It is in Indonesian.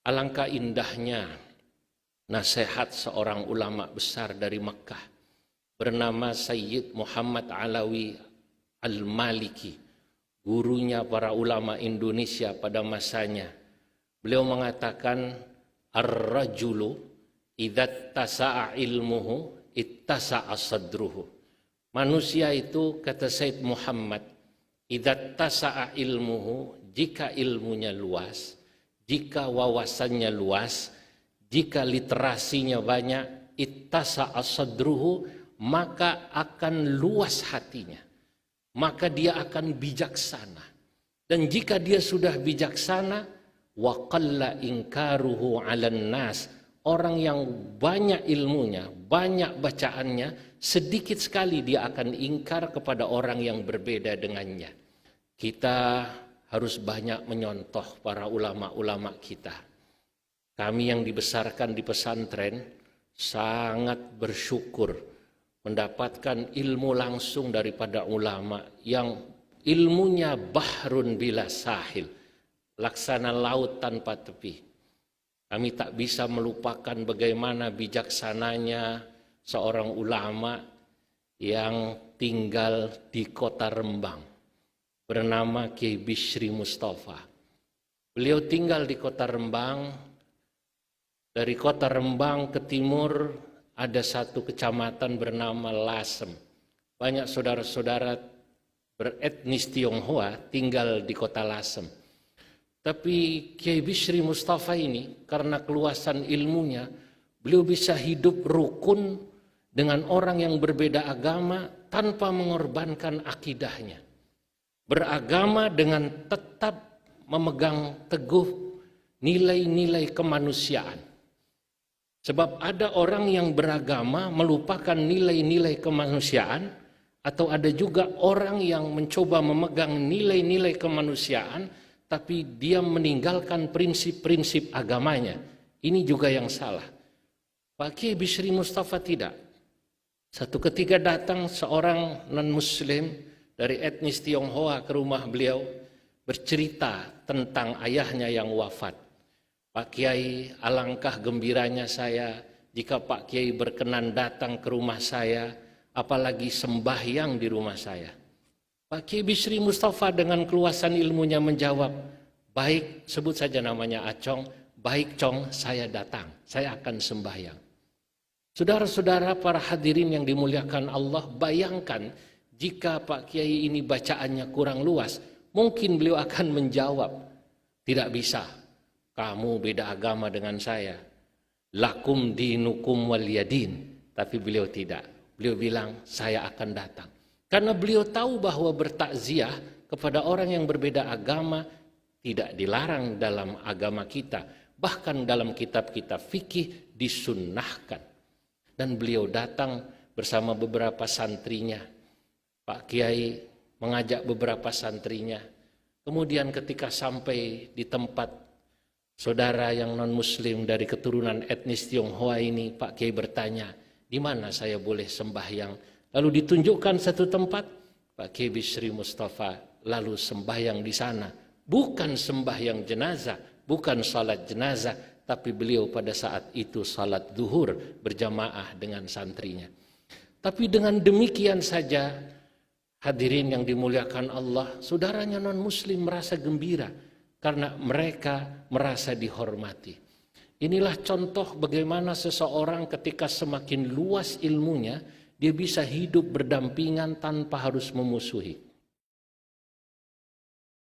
Alangkah indahnya nasihat seorang ulama besar dari Makkah bernama Sayyid Muhammad Alawi Al-Maliki, gurunya para ulama Indonesia pada masanya. Beliau mengatakan, ar-rajulu idza tasa'a ilmuhu ittasa'a sadruhu. Manusia itu, kata Sayyid Muhammad, idza tasa'a ilmuhu, jika ilmunya luas, jika wawasannya luas, jika literasinya banyak, ittasa'a sadruhu, maka akan luas hatinya, maka dia akan bijaksana. Dan jika dia sudah bijaksana, wa qalla inkaruhu 'alan nas, orang yang banyak ilmunya, banyak bacaannya, sedikit sekali dia akan ingkar kepada orang yang berbeda dengannya. Kita harus banyak menyontoh para ulama-ulama kita. Kami yang dibesarkan di pesantren sangat bersyukur mendapatkan ilmu langsung daripada ulama yang ilmunya bahrun bila sahil, laksana laut tanpa tepi. Kami tak bisa melupakan bagaimana bijaksananya seorang ulama yang tinggal di kota Rembang bernama Kiai Bishri Mustafa. Beliau tinggal di kota Rembang. Dari kota Rembang ke timur ada satu kecamatan bernama Lasem. Banyak saudara-saudara beretnis Tionghoa tinggal di kota Lasem. Tapi Kiai Bishri Mustafa ini karena keluasan ilmunya, beliau bisa hidup rukun dengan orang yang berbeda agama tanpa mengorbankan akidahnya. Beragama dengan tetap memegang teguh nilai-nilai kemanusiaan. Sebab ada orang yang beragama melupakan nilai-nilai kemanusiaan, atau ada juga orang yang mencoba memegang nilai-nilai kemanusiaan tapi dia meninggalkan prinsip-prinsip agamanya. Ini juga yang salah. Pak Kiai Bishri Mustafa tidak. Satu ketika datang seorang non-muslim dari etnis Tionghoa ke rumah beliau, bercerita tentang ayahnya yang wafat. Pak Kiai, alangkah gembiranya saya jika Pak Kiai berkenan datang ke rumah saya, apalagi sembahyang di rumah saya. Pak Kiai Bishri Mustafa dengan keluasan ilmunya menjawab, baik, sebut saja namanya Acong, baik Cong, saya datang, saya akan sembahyang. Saudara-saudara para hadirin yang dimuliakan Allah, bayangkan jika Pak Kiai ini bacaannya kurang luas, mungkin beliau akan menjawab, tidak bisa, kamu beda agama dengan saya, lakum dinukum waliyadin. Tapi beliau tidak, beliau bilang saya akan datang. Karena beliau tahu bahwa bertakziah kepada orang yang berbeda agama tidak dilarang dalam agama kita, bahkan dalam kitab-kitab fikih disunnahkan. Dan beliau datang bersama beberapa santrinya. Pak Kiai mengajak beberapa santrinya. Kemudian ketika sampai di tempat saudara yang non-muslim dari keturunan etnis Tionghoa ini, Pak Kiai bertanya, di mana saya boleh sembahyang? Lalu ditunjukkan satu tempat, Pak Kiai Bishri Mustafa lalu sembahyang di sana. Bukan sembahyang jenazah, bukan salat jenazah, tapi beliau pada saat itu salat zuhur berjamaah dengan santrinya. Tapi dengan demikian saja, hadirin yang dimuliakan Allah, saudaranya non-muslim merasa gembira karena mereka merasa dihormati. Inilah contoh bagaimana seseorang ketika semakin luas ilmunya, dia bisa hidup berdampingan tanpa harus memusuhi.